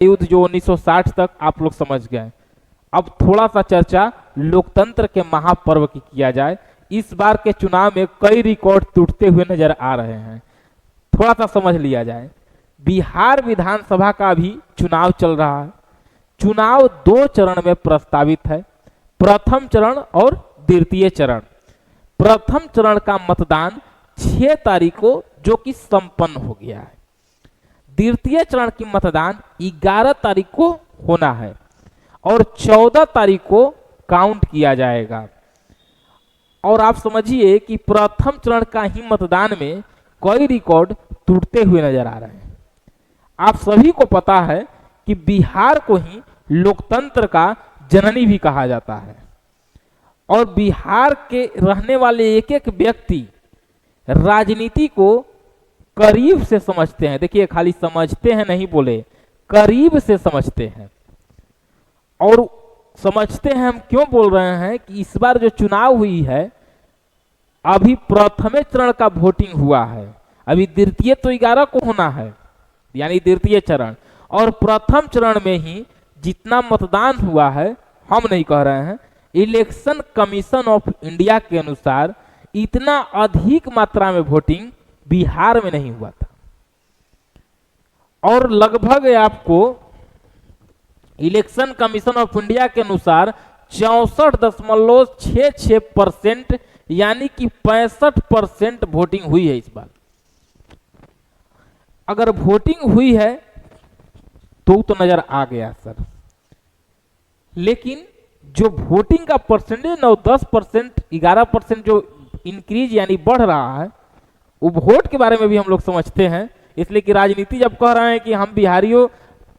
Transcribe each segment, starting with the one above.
युद्ध जो 1960 तक आप लोग समझ गए। अब थोड़ा सा चर्चा लोकतंत्र के महापर्व की किया जाए। इस बार के चुनाव में कई रिकॉर्ड टूटते हुए नजर आ रहे हैं, थोड़ा सा समझ लिया जाए। बिहार विधानसभा का भी चुनाव चल रहा है। चुनाव 2 चरण में प्रस्तावित है, प्रथम चरण और द्वितीय चरण। प्रथम चरण का मतदान 6 तारीख को जो कि संपन्न हो गया है। द्वितीय चरण की मतदान 11 तारीख को होना है और 14 तारीख को काउंट किया जाएगा। और आप समझिए कि प्रथम चरण का ही मतदान में कई रिकॉर्ड टूटते हुए नजर आ रहे हैं। आप सभी को पता है कि बिहार को ही लोकतंत्र का जननी भी कहा जाता है और बिहार के रहने वाले एक एक व्यक्ति राजनीति को करीब से समझते हैं। देखिए, खाली समझते हैं नहीं बोले, करीब से समझते हैं। और समझते हैं हम क्यों बोल रहे हैं कि इस बार जो चुनाव हुई है, अभी प्रथम चरण का वोटिंग हुआ है, अभी द्वितीय तो 11 को होना है, यानी द्वितीय चरण। और प्रथम चरण में ही जितना मतदान हुआ है, हम नहीं कह रहे हैं, इलेक्शन कमीशन ऑफ इंडिया के अनुसार इतना अधिक मात्रा में वोटिंग बिहार में नहीं हुआ था। और लगभग आपको इलेक्शन कमीशन ऑफ इंडिया के अनुसार 64.66% यानी कि 65% वोटिंग हुई है इस बार। अगर वोटिंग हुई है तो नजर आ गया सर, लेकिन जो वोटिंग का परसेंटेज 9-10%, 11% जो इंक्रीज यानी बढ़ रहा है, वो वोट के बारे में भी हम लोग समझते हैं। इसलिए कि राजनीति जब कह रहे हैं कि हम बिहारियों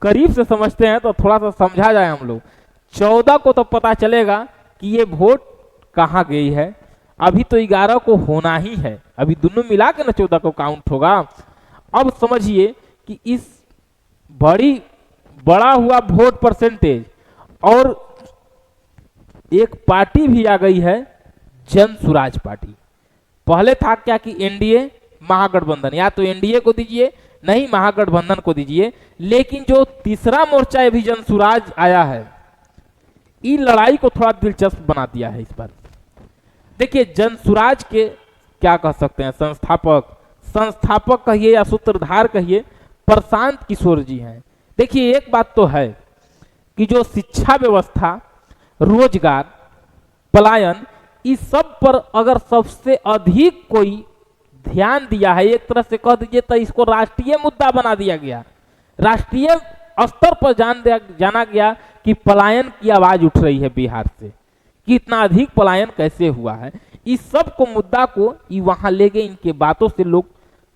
करीब से समझते हैं, तो थोड़ा सा समझा जाए हम लोग। 14 को तो पता चलेगा कि ये वोट कहाँ गई है, अभी तो 11 को होना ही है, अभी दोनों मिला के ना 14 को काउंट होगा। अब समझिए कि इस बड़ा हुआ वोट परसेंटेज, और एक पार्टी भी आ गई है, जन सुराज पार्टी। पहले था क्या कि एनडीए महागठबंधन, या तो एनडीए को दीजिए नहीं महागठबंधन को दीजिए, लेकिन जो तीसरा मोर्चा अभी जन सुराज आया है, इस लड़ाई को थोड़ा दिलचस्प बना दिया है इस बार। देखिए, जन सुराज के क्या कह सकते हैं, संस्थापक कहिए या सूत्रधार कहिए, प्रशांत किशोर जी हैं। देखिए, एक बात तो है कि जो शिक्षा व्यवस्था, रोजगार, पलायन, इस सब पर अगर सबसे अधिक कोई ध्यान दिया है, एक तरह से कह दीजिए तो इसको राष्ट्रीय मुद्दा बना दिया गया, राष्ट्रीय स्तर पर जाना गया कि पलायन की आवाज उठ रही है बिहार से, कि इतना अधिक पलायन कैसे हुआ है। इस सब को मुद्दा को वहां ले गए, इनके बातों से लोग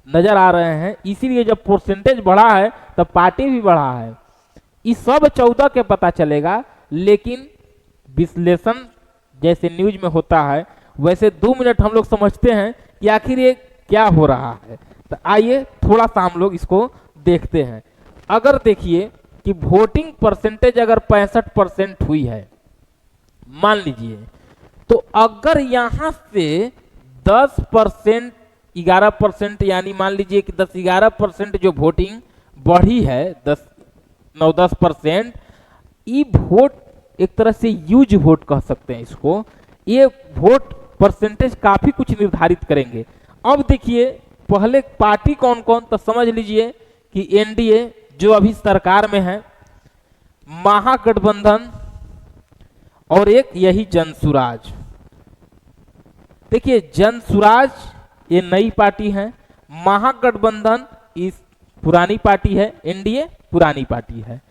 नजर आ रहे हैं। इसीलिए जब परसेंटेज बढ़ा है तब पार्टी भी बढ़ा है। इस सब 14 के पता चलेगा, लेकिन विश्लेषण जैसे न्यूज में होता है, वैसे 2 मिनट हम लोग समझते हैं कि आखिर ये क्या हो रहा है। तो आइए थोड़ा सा हम लोग इसको देखते हैं। अगर देखिए कि वोटिंग परसेंटेज अगर 65% हुई है, मान लीजिए, तो अगर यहां से 10%, 11%, यानी मान लीजिए कि 10-11% जो वोटिंग बढ़ी है, 9-10%, ये वोट एक तरह से यूज वोट कह सकते हैं इसको। ये वोट परसेंटेज काफी कुछ निर्धारित करेंगे। अब देखिए, पहले पार्टी कौन कौन, तो समझ लीजिए कि एनडीए जो अभी सरकार में है, महागठबंधन, और एक यही जनसुराज। देखिए, जनसुराज ये नई पार्टी है, महागठबंधन इस पुरानी पार्टी है, एनडीए पुरानी पार्टी है।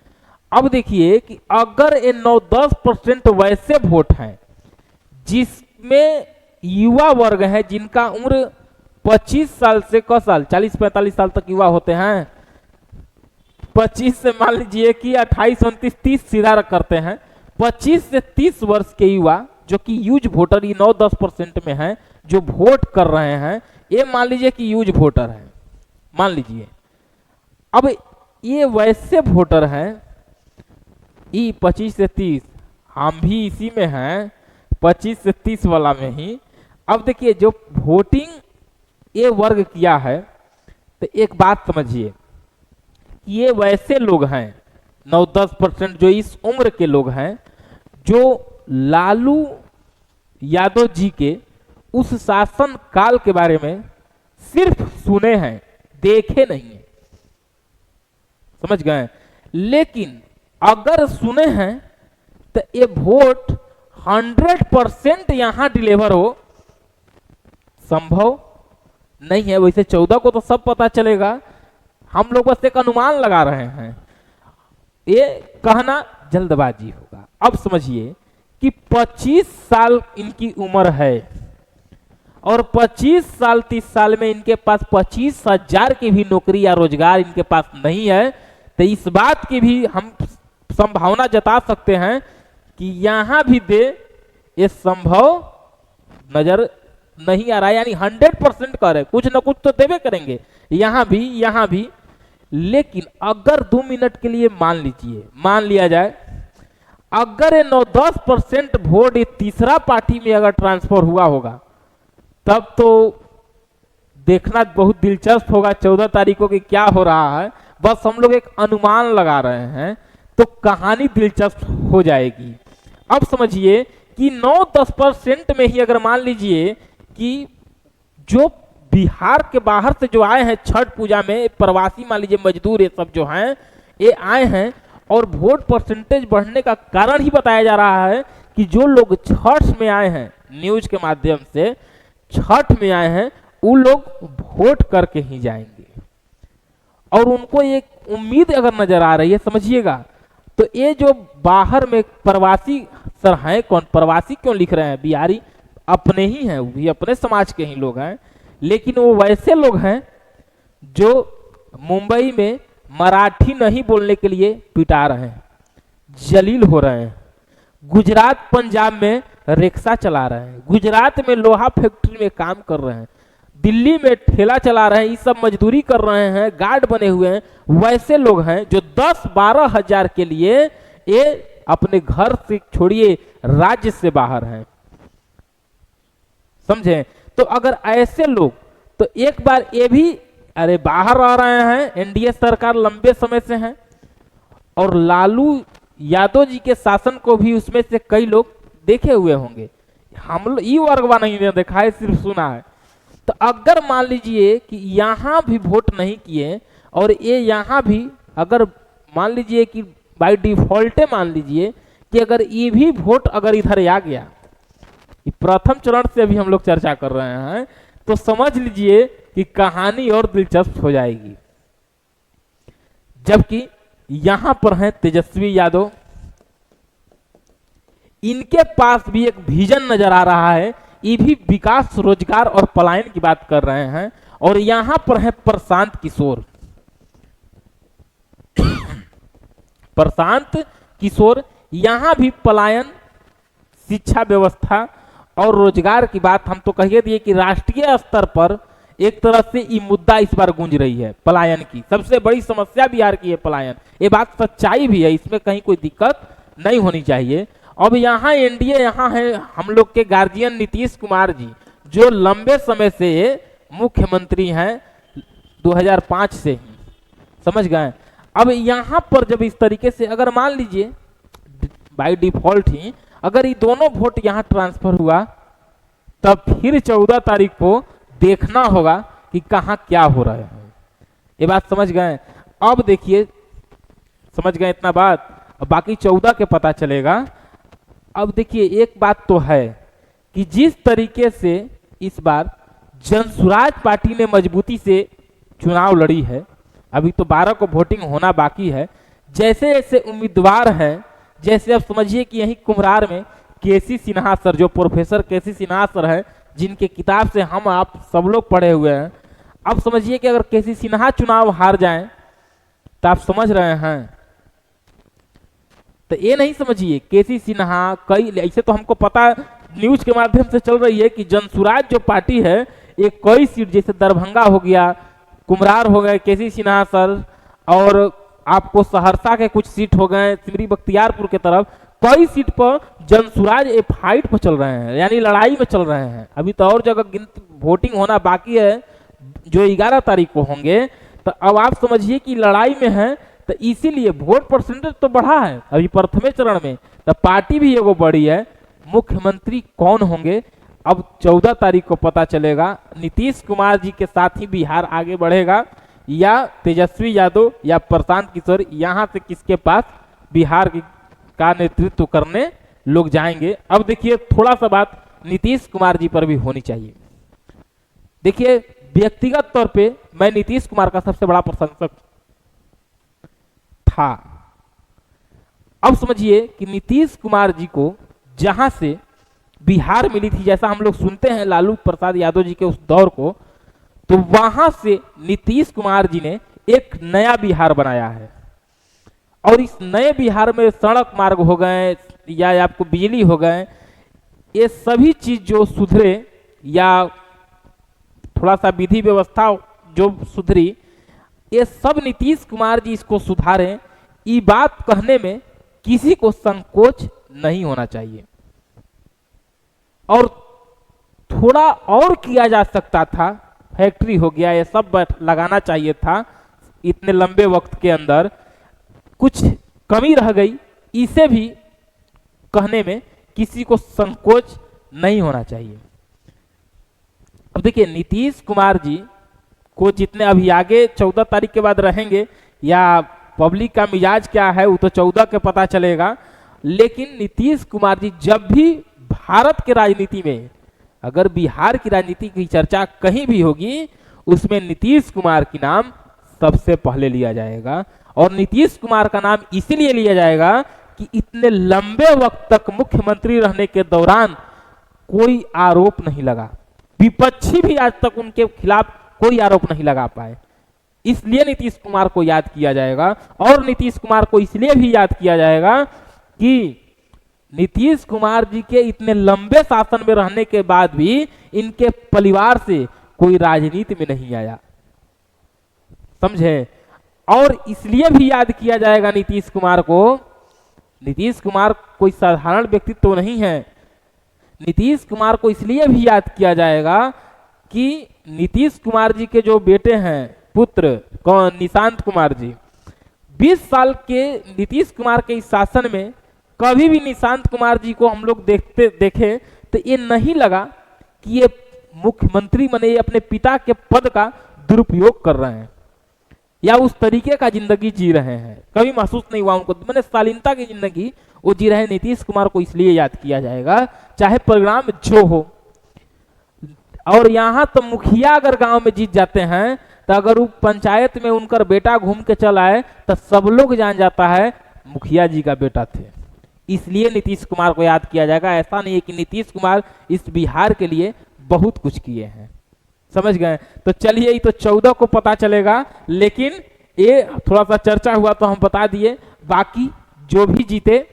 अब देखिए कि अगर ये 9-10% वैसे वोट हैं जिसमें युवा वर्ग है, जिनका उम्र 25 साल से 40-45 साल तक युवा होते हैं, 25 से मान लीजिए कि 28, 29, 30 सीधा करते हैं, 25 से 30 वर्ष के युवा जो कि यूज वोटर, ये 9-10% में हैं जो वोट कर रहे हैं, ये मान लीजिए कि यूज वोटर है, मान लीजिए। अब ये वैसे वोटर हैं, ये 25 से 30, हम भी इसी में हैं, 25 से 30 वाला में ही। अब देखिए, जो वोटिंग ये वर्ग किया है, तो एक बात समझिए, ये वैसे लोग हैं 9-10% जो इस उम्र के लोग हैं, जो लालू यादव जी के उस शासन काल के बारे में सिर्फ सुने हैं, देखे नहीं है, समझ गए। लेकिन अगर सुने हैं तो ये वोट 100% यहां डिलीवर हो संभव नहीं है। वैसे 14 को तो सब पता चलेगा, हम लोग बस एक अनुमान लगा रहे हैं, ये कहना जल्दबाजी होगा। अब समझिए कि 25 साल इनकी उम्र है और 25 साल 30 साल में इनके पास 25,000 की भी नौकरी या रोजगार इनके पास नहीं है, तो इस बात की भी हम संभावना जता सकते हैं कि यहां भी दे, ये संभव नजर नहीं आ रहा है। यानी 100% कर है, कुछ ना कुछ तो देवे करेंगे यहां भी। लेकिन अगर 2 मिनट के लिए मान लिया जाए, अगर ये 9-10% वोट ये तीसरा पार्टी में अगर ट्रांसफर हुआ होगा, तब तो देखना बहुत दिलचस्प होगा 14 तारीख को कि क्या हो रहा है। बस हम लोग एक अनुमान लगा रहे हैं, तो कहानी दिलचस्प हो जाएगी। अब समझिए कि 9-10% में ही अगर मान लीजिए कि जो बिहार के बाहर से जो आए हैं छठ पूजा में, प्रवासी मान लीजिए मजदूर, ये सब जो हैं ये आए हैं, और वोट परसेंटेज बढ़ने का कारण ही बताया जा रहा है कि जो लोग छठ में आए हैं, न्यूज के माध्यम से छठ में आए हैं, वो लोग वोट करके ही जाएंगे। और उनको एक उम्मीद अगर नजर आ रही है, समझिएगा, तो ये जो बाहर में प्रवासी सर हैं, कौन प्रवासी क्यों लिख रहे हैं, बिहारी अपने ही हैं, वो भी अपने समाज के ही लोग हैं, लेकिन वो वैसे लोग हैं जो मुंबई में मराठी नहीं बोलने के लिए पिटा रहे हैं, जलील हो रहे हैं, गुजरात पंजाब में रिक्शा चला रहे हैं, गुजरात में लोहा फैक्ट्री में काम कर रहे हैं, दिल्ली में ठेला चला रहे हैं, ये सब मजदूरी कर रहे हैं, गार्ड बने हुए हैं। वैसे लोग हैं जो 10-12 हजार के लिए ये अपने घर से छोड़िए राज्य से बाहर हैं, समझे। तो अगर ऐसे लोग, तो एक बार ये भी अरे बाहर आ रहे हैं, एनडीए सरकार लंबे समय से है, और लालू यादव जी के शासन को भी उसमें से कई लोग देखे हुए होंगे, हम लोग ई वर्गवा नहीं देखा है, सिर्फ सुना है। तो अगर मान लीजिए कि यहां भी वोट नहीं किए, और ये यहां भी अगर मान लीजिए कि बाय डिफॉल्ट मान लीजिए कि अगर ये भी वोट अगर इधर आ गया, प्रथम चरण से अभी हम लोग चर्चा कर रहे हैं, तो समझ लीजिए कि कहानी और दिलचस्प हो जाएगी। जबकि यहां पर हैं तेजस्वी यादव, इनके पास भी एक विजन नजर आ रहा है, ये भी विकास, रोजगार और पलायन की बात कर रहे हैं। और यहां पर है प्रशांत किशोर, प्रशांत किशोर यहां भी पलायन, शिक्षा व्यवस्था और रोजगार की बात हम तो कहिए दिए कि राष्ट्रीय स्तर पर एक तरह से ये मुद्दा इस बार गूंज रही है। पलायन की सबसे बड़ी समस्या बिहार की है पलायन, ये बात सच्चाई भी है, इसमें कहीं कोई दिक्कत नहीं होनी चाहिए। अब यहाँ एनडीए, यहाँ है हम लोग के गार्जियन नीतीश कुमार जी, जो लंबे समय से मुख्यमंत्री हैं 2005 से ही, समझ गए। अब यहाँ पर जब इस तरीके से अगर मान लीजिए बाय डिफॉल्ट ही अगर ये दोनों वोट यहाँ ट्रांसफर हुआ, तब फिर 14 तारीख को देखना होगा कि कहाँ क्या हो रहा है। ये बात समझ गए। अब देखिए, समझ गए इतना बात, अब बाकी 14 के पता चलेगा। अब देखिए एक बात तो है कि जिस तरीके से इस बार जनसुराज पार्टी ने मजबूती से चुनाव लड़ी है, अभी तो 12 को वोटिंग होना बाकी है, जैसे जैसे उम्मीदवार हैं, जैसे अब समझिए कि यही कुम्हरार में केसी सिन्हा सर, जो प्रोफेसर केसी सिन्हा सर है, जिनके किताब से हम आप सब लोग पढ़े हुए हैं, अब समझिए कि अगर केसी सिन्हा चुनाव हार जाएं तो आप समझ रहे हैं, तो ये नहीं समझिए केसी सिन्हा कई ऐसे तो हमको पता न्यूज के माध्यम से चल रही है कि जनसुराज जो पार्टी है ये कई सीट, जैसे दरभंगा हो गया, कुम्हरार हो गए केसी सिन्हा सर, और आपको सहरसा के कुछ सीट हो गए, सिमरी बख्तियारपुर के तरफ कई सीट पर जनसुराज ए फाइट पर चल रहे हैं, यानी लड़ाई में चल रहे हैं। अभी तो और जगह वोटिंग होना बाकी है, जो 11 तारीख को होंगे। तो अब आप समझिए कि लड़ाई में है, तो इसीलिए वोट परसेंटेज तो बढ़ा है अभी प्रथम चरण में, तो पार्टी भी एगो बड़ी है। मुख्यमंत्री कौन होंगे अब 14 तारीख को पता चलेगा। नीतीश कुमार जी के साथ ही बिहार आगे बढ़ेगा या तेजस्वी यादव या प्रशांत किशोर, यहाँ से किसके पास बिहार का नेतृत्व करने लोग जाएंगे। अब देखिए थोड़ा सा बात नीतीश कुमार जी पर भी होनी चाहिए। देखिए व्यक्तिगत तौर पे मैं नीतीश कुमार का सबसे बड़ा प्रशंसक था। अब समझिए कि नीतीश कुमार जी को जहां से बिहार मिली थी, जैसा हम लोग सुनते हैं लालू प्रसाद यादव जी के उस दौर को, तो वहां से नीतीश कुमार जी ने एक नया बिहार बनाया है। और इस नए बिहार में सड़क मार्ग हो गए या आपको बिजली हो गए, ये सभी चीज जो सुधरे या थोड़ा सा विधि व्यवस्था जो सुधरी, ये सब नीतीश कुमार जी इसको सुधारें, ये बात कहने में किसी को संकोच नहीं होना चाहिए। और थोड़ा और किया जा सकता था, फैक्ट्री हो गया ये सब लगाना चाहिए था इतने लंबे वक्त के अंदर, कुछ कमी रह गई, इसे भी कहने में किसी को संकोच नहीं होना चाहिए। अब देखिए नीतीश कुमार जी को जितने अभी आगे 14 तारीख के बाद रहेंगे या पब्लिक का मिजाज क्या है वो तो 14 के पता चलेगा, लेकिन नीतीश कुमार जी जब भी भारत के राजनीति में अगर बिहार की राजनीति की चर्चा कहीं भी होगी, उसमें नीतीश कुमार की नाम सबसे पहले लिया जाएगा। और नीतीश कुमार का नाम इसीलिए लिया जाएगा कि इतने लंबे वक्त तक मुख्यमंत्री रहने के दौरान कोई आरोप नहीं लगा, विपक्षी भी आज तक उनके खिलाफ कोई आरोप नहीं लगा पाए, इसलिए नीतीश कुमार को याद किया जाएगा। और नीतीश कुमार को इसलिए भी याद किया जाएगा कि नीतीश कुमार जी के इतने लंबे शासन में रहने के बाद भी इनके परिवार से कोई राजनीति में नहीं आया, समझे। और इसलिए भी याद किया जाएगा नीतीश कुमार को, नीतीश कुमार कोई साधारण व्यक्तित्व तो नहीं है। नीतीश कुमार को इसलिए भी याद किया जाएगा कि नीतीश कुमार जी के जो बेटे हैं पुत्र कौन, निशांत कुमार जी, 20 साल के नीतीश कुमार के इस शासन में कभी भी निशांत कुमार जी को हम लोग देखे तो ये नहीं लगा कि ये मुख्यमंत्री बने, ये अपने पिता के पद का दुरुपयोग कर रहे हैं या उस तरीके का जिंदगी जी रहे हैं, कभी महसूस नहीं हुआ उनको, मैंने शालीनता की जिंदगी वो जी रहे हैं। नीतीश कुमार को इसलिए याद किया जाएगा चाहे परिणाम जो हो। और यहाँ तो मुखिया अगर गांव में जीत जाते हैं तो अगर वो पंचायत में उनका बेटा घूम के चल आए तो सब लोग जान जाता है मुखिया जी का बेटा थे, इसलिए नीतीश कुमार को याद किया जाएगा। ऐसा नहीं है कि नीतीश कुमार इस बिहार के लिए बहुत कुछ किए हैं, समझ गए। तो चलिए ये तो 14 को पता चलेगा, लेकिन ये थोड़ा सा चर्चा हुआ तो हम बता दिए। बाकी जो भी जीते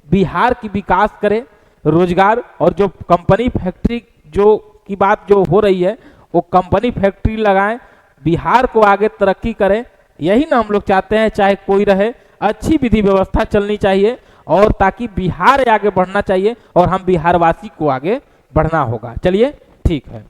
बिहार की विकास करे, रोजगार और जो कंपनी फैक्ट्री जो की बात जो हो रही है वो कंपनी फैक्ट्री लगाएं, बिहार को आगे तरक्की करें, यही ना हम लोग चाहते हैं। चाहे कोई रहे, अच्छी विधि व्यवस्था चलनी चाहिए और ताकि बिहार आगे बढ़ना चाहिए और हम बिहारवासी को आगे बढ़ना होगा। चलिए ठीक है।